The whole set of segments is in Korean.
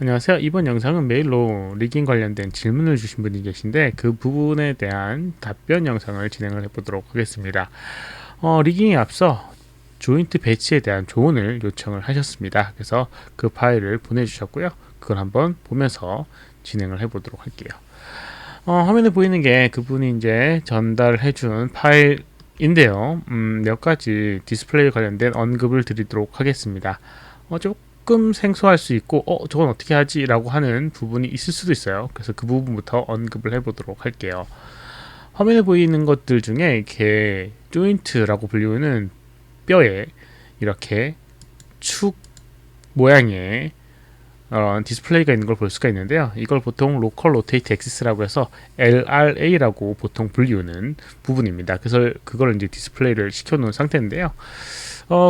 안녕하세요. 이번 영상은 메일로 리깅 관련된 질문을 주신 분이 계신데 그 부분에 대한 답변 영상을 진행을 해보도록 하겠습니다. 리깅에 앞서 조인트 배치에 대한 조언을 요청을 하셨습니다. 그래서 그 파일을 보내주셨고요. 그걸 한번 보면서 진행을 해보도록 할게요. 화면에 보이는 게 그분이 이제 전달해준 파일인데요. 몇 가지 디스플레이 관련된 언급을 드리도록 하겠습니다. 조금 생소할 수 있고 저건 어떻게 하지? 라고 하는 부분이 있을 수도 있어요. 그래서 그 부분부터 언급을 해보도록 할게요. 화면에 보이는 것들 중에 이렇게 조인트라고 불리우는 뼈에 이렇게 축 모양의 디스플레이가 있는 걸 볼 수가 있는데요. 이걸 보통 로컬 로테이트 엑시스라고 해서 LRA라고 보통 불리우는 부분입니다. 그래서 그걸 이제 디스플레이를 시켜놓은 상태인데요.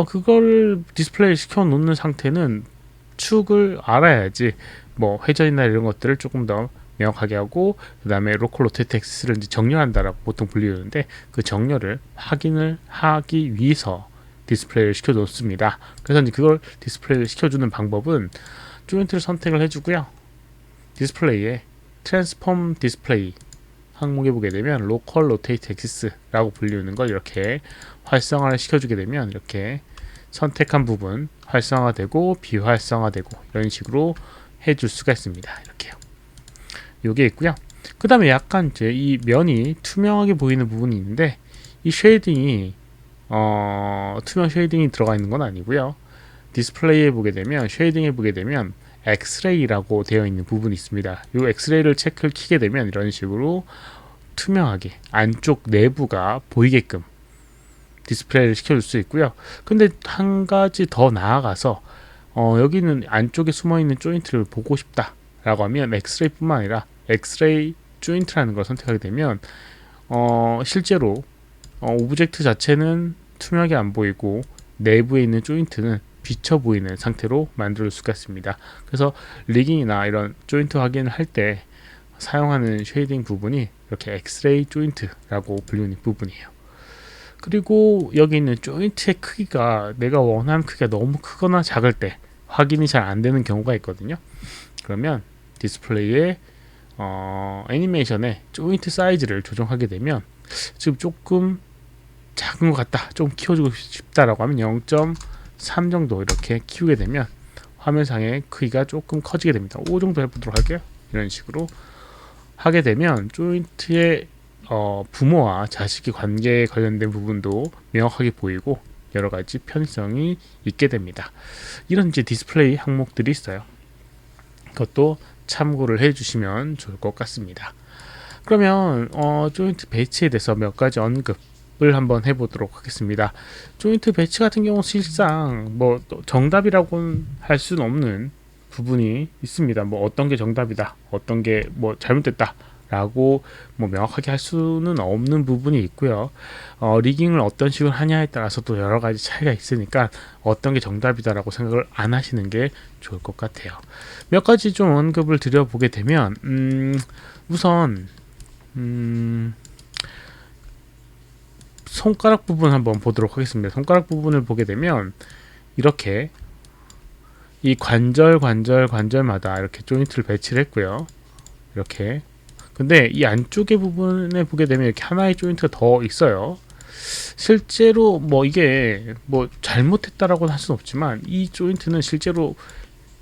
그걸 디스플레이 시켜 놓는 상태는 축을 알아야지 뭐 회전이나 이런 것들을 조금 더 명확하게 하고, 그 다음에 로컬 로테이트 엑시스를 이제 정렬한다라고 보통 불리우는데, 그 정렬을 확인을 하기 위해서 디스플레이를 시켜 놓습니다. 그래서 이제 그걸 디스플레이를 시켜주는 방법은 조인트를 선택을 해주고요. 디스플레이에 트랜스폼 디스플레이 항목에 보게 되면 로컬 로테이트 엑시스라고 불리우는 걸 이렇게 활성화를 시켜주게 되면 이렇게 선택한 부분 활성화되고 비활성화되고 이런 식으로 해줄 수가 있습니다. 이렇게요. 요게 있고요. 그 다음에 약간 이제 이 면이 투명하게 보이는 부분이 있는데, 이 쉐이딩이 투명 쉐이딩이 들어가 있는 건 아니고요. 디스플레이에 보게 되면, 쉐이딩에 보게 되면 엑스레이라고 되어 있는 부분이 있습니다. 이 엑스레이를 체크를 키게 되면 이런 식으로 투명하게 안쪽 내부가 보이게끔 디스플레이를 시켜줄 수 있고요. 근데 한 가지 더 나아가서 여기는 안쪽에 숨어있는 조인트를 보고 싶다 라고 하면 엑스레이 뿐만 아니라 엑스레이 조인트라는 걸 선택하게 되면 실제로 오브젝트 자체는 투명하게 안 보이고 내부에 있는 조인트는 비쳐 보이는 상태로 만들 수가 있습니다. 그래서 리깅이나 이런 조인트 확인을 할 때 사용하는 쉐이딩 부분이 이렇게 엑스레이 조인트라고 불리는 부분이에요. 그리고 여기 있는 조인트의 크기가 내가 원하는 크기가 너무 크거나 작을 때 확인이 잘 안 되는 경우가 있거든요. 그러면 디스플레이에 애니메이션의 조인트 사이즈를 조정하게 되면, 지금 조금 작은 것 같다, 좀 키워주고 싶다라고 하면 0.3 정도 이렇게 키우게 되면 화면상의 크기가 조금 커지게 됩니다. 5 정도 해보도록 할게요. 이런 식으로 하게 되면 조인트의 부모와 자식의 관계에 관련된 부분도 명확하게 보이고 여러 가지 편의성이 있게 됩니다. 이런 이제 디스플레이 항목들이 있어요. 그것도 참고를 해주시면 좋을 것 같습니다. 그러면 조인트 배치에 대해서 몇 가지 언급을 한번 해보도록 하겠습니다. 조인트 배치 같은 경우 실상 뭐 정답이라고는 할 수는 없는 부분이 있습니다. 뭐 어떤 게 정답이다, 어떤 게 뭐 잘못됐다 라고 뭐 명확하게 할 수는 없는 부분이 있고요. 리깅을 어떤 식으로 하냐에 따라서도 여러 가지 차이가 있으니까 어떤 게 정답이다라고 생각을 안 하시는 게 좋을 것 같아요. 몇 가지 좀 언급을 드려보게 되면 우선 손가락 부분 한번 보도록 하겠습니다. 손가락 부분을 보게 되면 이렇게 이 관절마다 이렇게 조인트를 배치를 했고요. 이렇게. 근데 이 안쪽의 부분에 보게 되면 이렇게 하나의 조인트가 더 있어요. 실제로 뭐 이게 뭐 잘못했다라고는 할 수는 없지만 이 조인트는 실제로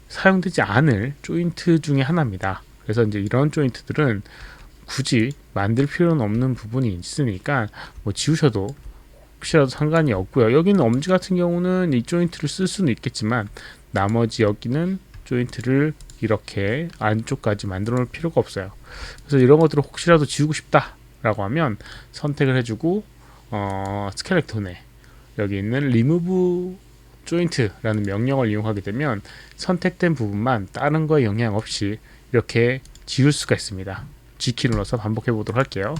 사용되지 않을 조인트 중에 하나입니다. 그래서 이제 이런 조인트들은 굳이 만들 필요는 없는 부분이 있으니까 뭐 지우셔도 혹시라도 상관이 없고요. 여기는 엄지 같은 경우는 이 조인트를 쓸 수는 있겠지만 나머지 여기는 조인트를 이렇게 안쪽까지 만들어 놓을 필요가 없어요. 그래서 이런 것들을 혹시라도 지우고 싶다 라고 하면 선택을 해주고 스켈레톤에 여기 있는 remove joint라는 명령을 이용하게 되면 선택된 부분만 다른 거에 영향 없이 이렇게 지울 수가 있습니다. G키 눌러서 반복해 보도록 할게요.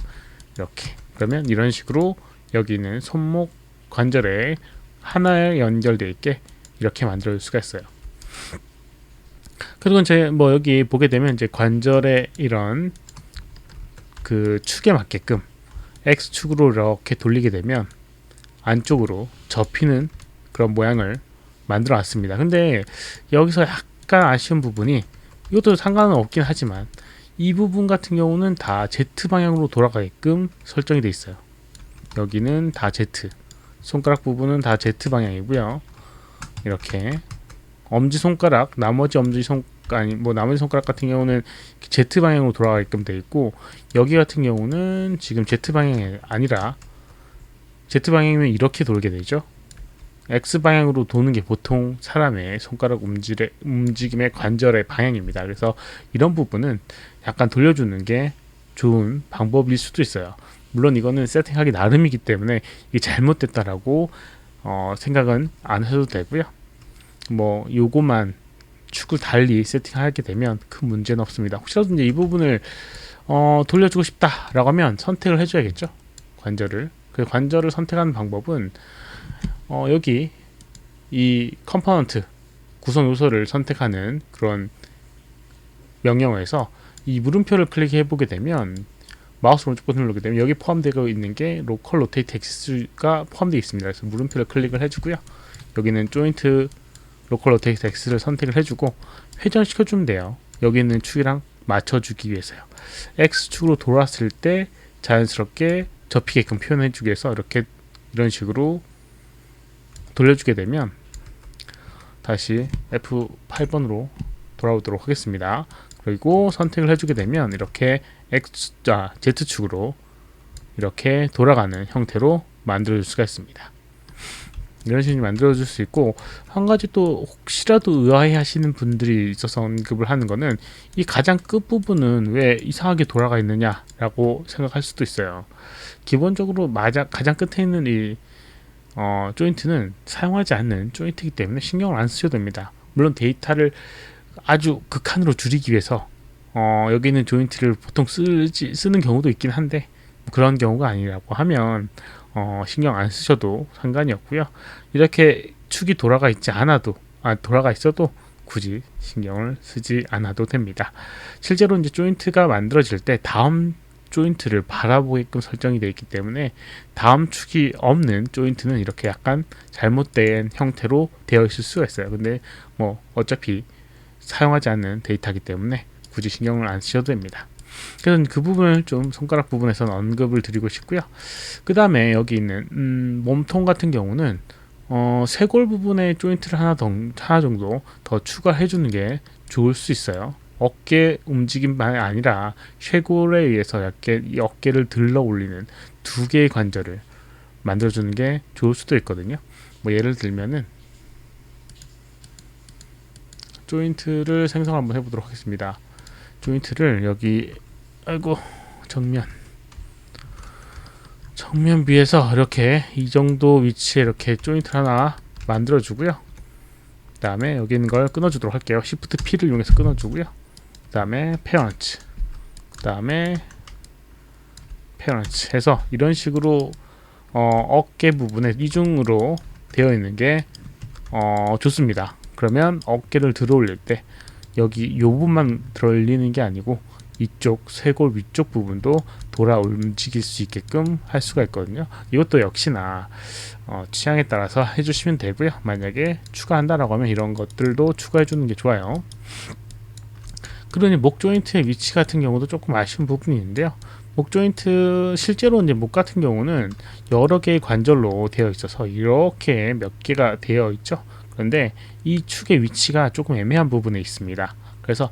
이렇게. 그러면 이런 식으로 여기 있는 손목 관절에 하나에 연결되어 있게 이렇게 만들 수가 있어요. 그리고 이제 뭐 여기 보게 되면 이제 관절의 이런 그 축에 맞게끔 X축으로 이렇게 돌리게 되면 안쪽으로 접히는 그런 모양을 만들어 놨습니다. 근데 여기서 약간 아쉬운 부분이 이것도 상관은 없긴 하지만 이 부분 같은 경우는 다 Z 방향으로 돌아가게끔 설정이 되어 있어요. 여기는 다 Z, 손가락 부분은 다 Z 방향이고요. 이렇게 엄지손가락, 나머지 나머지 손가락 같은 경우는 Z 방향으로 돌아가게끔 되어 있고, 여기 같은 경우는 지금 Z 방향이 아니라 Z 방향이면 이렇게 돌게 되죠. X 방향으로 도는 게 보통 사람의 손가락 움직임의 관절의 방향입니다. 그래서 이런 부분은 약간 돌려주는 게 좋은 방법일 수도 있어요. 물론 이거는 세팅하기 나름이기 때문에 이게 잘못됐다라고 생각은 안 해도 되고요. 뭐 요거만 축을 달리 세팅하게 되면 큰 문제는 없습니다. 혹시라도 이제 이 부분을 돌려주고 싶다라고 하면 선택을 해줘야겠죠. 관절을. 그 관절을 선택하는 방법은 여기 이 컴포넌트 구성 요소를 선택하는 그런 명령어에서 이 물음표를 클릭해 보게 되면, 마우스 오른쪽 버튼을 누르게 되면 여기 포함되어 있는 게 로컬 로테이트 엑스가 포함되어 있습니다. 그래서 물음표를 클릭을 해주고요. 여기는 조인트 로컬 로테이트 X를 선택을 해주고 회전시켜 주면 돼요. 여기 있는 축이랑 맞춰주기 위해서요. X축으로 돌았을 때 자연스럽게 접히게끔 표현해주기 위해서 이런 식으로 돌려주게 되면 다시 F8번으로 돌아오도록 하겠습니다. 그리고 선택을 해주게 되면 이렇게 Z축으로 이렇게 돌아가는 형태로 만들어줄 수가 있습니다. 이런 식으로 만들어줄 수 있고, 한 가지 또 혹시라도 의아해 하시는 분들이 있어서 언급을 하는 거는 이 가장 끝부분은 왜 이상하게 돌아가 있느냐라고 생각할 수도 있어요. 기본적으로 가장 끝에 있는 이 조인트는 사용하지 않는 조인트이기 때문에 신경을 안 쓰셔도 됩니다. 물론 데이터를 아주 극한으로 줄이기 위해서 여기 있는 조인트를 보통 쓰는 경우도 있긴 한데, 그런 경우가 아니라고 하면 신경 안 쓰셔도 상관이 없고요. 이렇게 축이 돌아가 있어도 굳이 신경을 쓰지 않아도 됩니다. 실제로 이제 조인트가 만들어질 때 다음 조인트를 바라보게끔 설정이 되어 있기 때문에 다음 축이 없는 조인트는 이렇게 약간 잘못된 형태로 되어 있을 수가 있어요. 근데 뭐 어차피 사용하지 않는 데이터이기 때문에 굳이 신경을 안 쓰셔도 됩니다. 그래서 그 부분을 좀 손가락 부분에서는 언급을 드리고 싶고요. 그 다음에 여기 있는 몸통 같은 경우는 쇄골 부분에 조인트를 하나 정도 더 추가해 주는 게 좋을 수 있어요. 어깨 움직임만 아니라 쇄골에 의해서 이 어깨를 들러 올리는 두 개의 관절을 만들어주는 게 좋을 수도 있거든요. 뭐 예를 들면은 조인트를 생성 한번 해보도록 하겠습니다. 조인트를 여기 정면 비에서 이렇게 이 정도 위치에 이렇게 조인트를 하나 만들어 주고요. 그 다음에 여기 있는 걸 끊어 주도록 할게요. Shift P를 이용해서 끊어 주고요. 그 다음에 페어런츠, 그 다음에 페어런츠 해서 이런 식으로 어깨 부분에 이중으로 되어 있는 게 좋습니다. 그러면 어깨를 들어 올릴 때 여기 이 부분만 들어 올리는 게 아니고 이쪽 쇄골 위쪽 부분도 돌아 움직일 수 있게끔 할 수가 있거든요. 이것도 역시나 취향에 따라서 해주시면 되고요. 만약에 추가한다라고 하면 이런 것들도 추가해 주는 게 좋아요. 그러니 목 조인트의 위치 같은 경우도 조금 아쉬운 부분이 있는데요. 목 조인트 실제로 이제 목 같은 경우는 여러 개의 관절로 되어 있어서 이렇게 몇 개가 되어 있죠. 그런데 이 축의 위치가 조금 애매한 부분에 있습니다. 그래서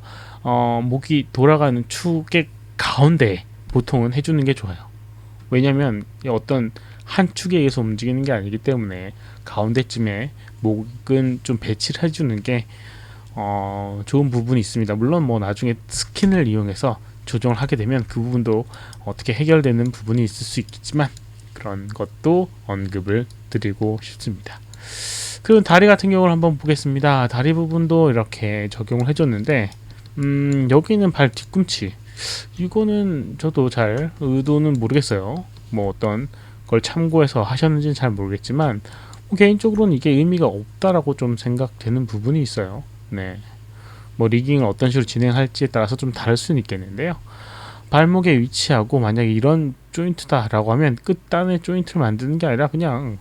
목이 돌아가는 축의 가운데 보통은 해주는 게 좋아요. 왜냐하면 어떤 한 축에 의해서 움직이는 게 아니기 때문에 가운데쯤에 목은 좀 배치를 해주는 게 좋은 부분이 있습니다. 물론 뭐 나중에 스킨을 이용해서 조정을 하게 되면 그 부분도 어떻게 해결되는 부분이 있을 수 있겠지만 그런 것도 언급을 드리고 싶습니다. 그리고 다리 같은 경우를 한번 보겠습니다. 다리 부분도 이렇게 적용을 해줬는데 여기 있는 발 뒤꿈치, 이거는 저도 잘 의도는 모르겠어요. 뭐 어떤 걸 참고해서 하셨는지는 잘 모르겠지만 개인적으로는 이게 의미가 없다라고 좀 생각되는 부분이 있어요. 네, 뭐 리깅을 어떤 식으로 진행할지에 따라서 좀 다를 수는 있겠는데요. 발목에 위치하고 만약에 이런 조인트다라고 하면 끝단에 조인트를 만드는 게 아니라 그냥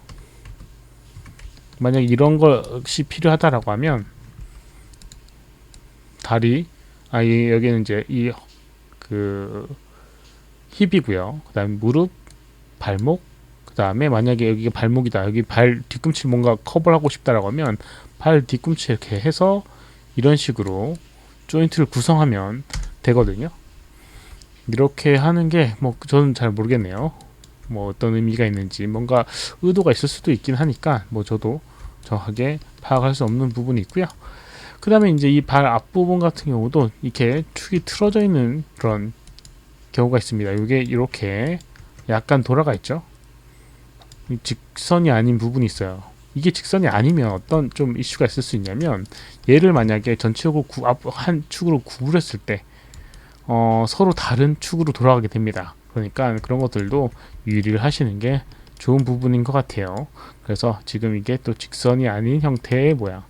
만약에 이런 것이 필요하다라고 하면 다리 여기는 이제 이 그 힙이고요. 그다음에 무릎, 발목, 그다음에 만약에 여기가 발목이다. 여기 발 뒤꿈치 뭔가 커버를 하고 싶다라고 하면 발 뒤꿈치 이렇게 해서 이런 식으로 조인트를 구성하면 되거든요. 이렇게 하는 게 뭐 저는 잘 모르겠네요. 뭐 어떤 의미가 있는지 뭔가 의도가 있을 수도 있긴 하니까 뭐 저도 정확하게 파악할 수 없는 부분이 있고요. 그 다음에 이제 이 발 앞부분 같은 경우도 이렇게 축이 틀어져 있는 그런 경우가 있습니다. 이게 이렇게 약간 돌아가 있죠. 직선이 아닌 부분이 있어요. 이게 직선이 아니면 어떤 좀 이슈가 있을 수 있냐면, 얘를 만약에 전체적으로 한 축으로 구부렸을 때 서로 다른 축으로 돌아가게 됩니다. 그러니까 그런 것들도 유의를 하시는 게 좋은 부분인 것 같아요. 그래서 지금 이게 또 직선이 아닌 형태의 모양,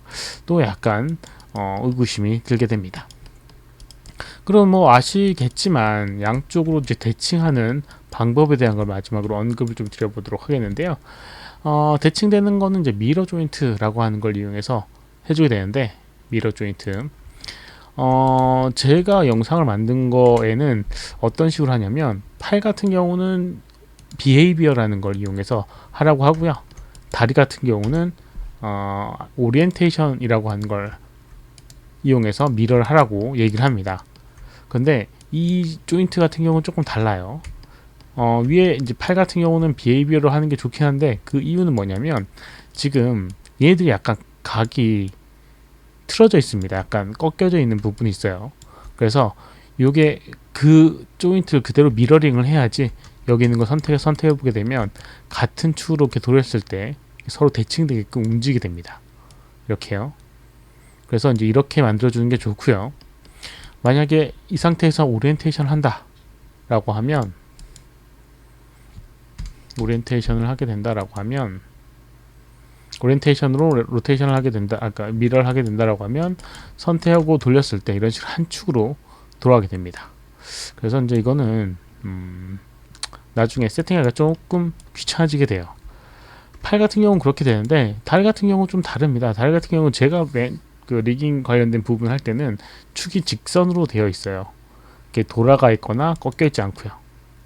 또 약간 의구심이 들게 됩니다. 그럼 뭐 아시겠지만 양쪽으로 이제 대칭하는 방법에 대한 걸 마지막으로 언급을 좀 드려보도록 하겠는데요. 대칭되는 거는 이제 미러 조인트라고 하는 걸 이용해서 해주게 되는데, 미러 조인트. 제가 영상을 만든 거에는 어떤 식으로 하냐면, 팔 같은 경우는 비헤이비어라는 걸 이용해서 하라고 하고요. 다리 같은 경우는 오리엔테이션이라고 하는 걸 이용해서 미러를 하라고 얘기를 합니다. 근데 이 조인트 같은 경우는 조금 달라요. 위에 이제 팔 같은 경우는 비헤이비어로 하는 게 좋긴 한데, 그 이유는 뭐냐면 지금 얘네들이 약간 각이 틀어져 있습니다. 약간 꺾여져 있는 부분이 있어요. 그래서 요게 그 조인트를 그대로 미러링을 해야지 여기 있는 거 선택해 보게 되면 같은 축으로 이렇게 돌렸을 때 서로 대칭되게끔 움직이게 됩니다. 이렇게요. 그래서 이제 이렇게 만들어주는 게 좋고요. 만약에 이 상태에서 오리엔테이션을 한다 라고 하면, 오리엔테이션을 하게 된다라고 하면, 오리엔테이션으로 로테이션을 하게 된다, 아까 미러를 하게 된다라고 하면 선택하고 돌렸을 때 이런 식으로 한 축으로 돌아가게 됩니다. 그래서 이제 이거는 나중에 세팅하기가 조금 귀찮아지게 돼요. 팔 같은 경우는 그렇게 되는데, 다리 같은 경우는 좀 다릅니다. 다리 같은 경우는 제가 그 리깅 관련된 부분 할 때는 축이 직선으로 되어 있어요. 이렇게 돌아가 있거나 꺾여 있지 않고요.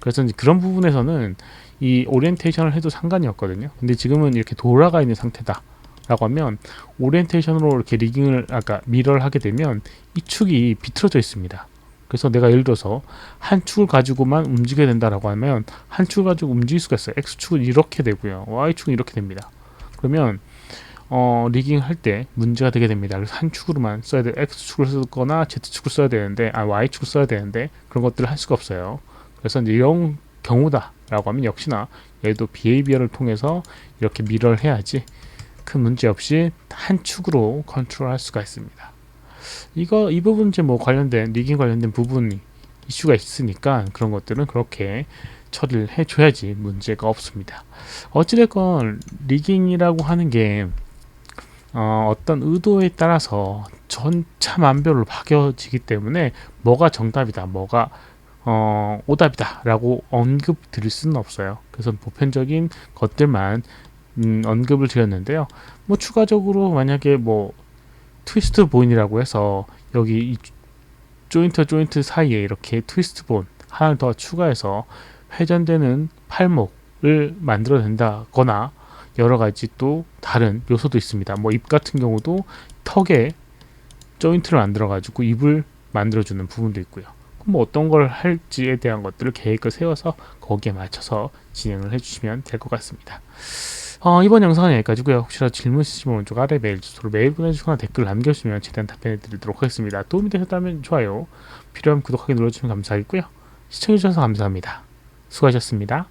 그래서 이제 그런 부분에서는 이 오리엔테이션을 해도 상관이 없거든요. 근데 지금은 이렇게 돌아가 있는 상태다 라고 하면, 오리엔테이션으로 이렇게 리깅을 아까 미러를 하게 되면 이 축이 비틀어져 있습니다. 그래서 내가 예를 들어서 한 축을 가지고만 움직여야 된다라고 하면 한 축을 가지고 움직일 수가 있어요. X축은 이렇게 되고요, Y축은 이렇게 됩니다. 그러면 리깅 할 때 문제가 되게 됩니다. 그래서 한 축으로만 써야 돼. X축을 쓰거나 Z축을 써야 되는데, Y축을 써야 되는데 그런 것들을 할 수가 없어요. 그래서 이제 이런 경우다 라고 하면 역시나 얘도 비헤이비어를 통해서 이렇게 미러를 해야지 큰 문제 없이 한 축으로 컨트롤 할 수가 있습니다. 이 부분 이제 뭐 관련된 리깅 관련된 부분이 이슈가 있으니까 그런 것들은 그렇게 처리를 해줘야지 문제가 없습니다. 어찌됐건 리깅이라고 하는 게 어떤 의도에 따라서 전차만별로 바뀌어지기 때문에 뭐가 정답이다, 뭐가 오답이다 라고 언급 드릴 수는 없어요. 그래서 보편적인 것들만 언급을 드렸는데요. 뭐 추가적으로 만약에 뭐 트위스트 본이라고 해서 여기 이 조인트 사이에 이렇게 트위스트 본 하나를 더 추가해서 회전되는 팔목을 만들어낸다거나 여러 가지 또 다른 요소도 있습니다. 뭐 입 같은 경우도 턱에 조인트를 만들어 가지고 입을 만들어주는 부분도 있고요. 뭐 어떤 걸 할지에 대한 것들을 계획을 세워서 거기에 맞춰서 진행을 해주시면 될 것 같습니다. 이번 영상은 여기까지고요. 혹시라도 질문 있으시면 오른쪽 아래 메일 주소로 메일 보내주시거나 댓글 남겨주시면 최대한 답변해 드리도록 하겠습니다. 도움이 되셨다면 좋아요, 필요하면 구독하기 눌러주시면 감사하겠고요. 시청해주셔서 감사합니다. 수고하셨습니다.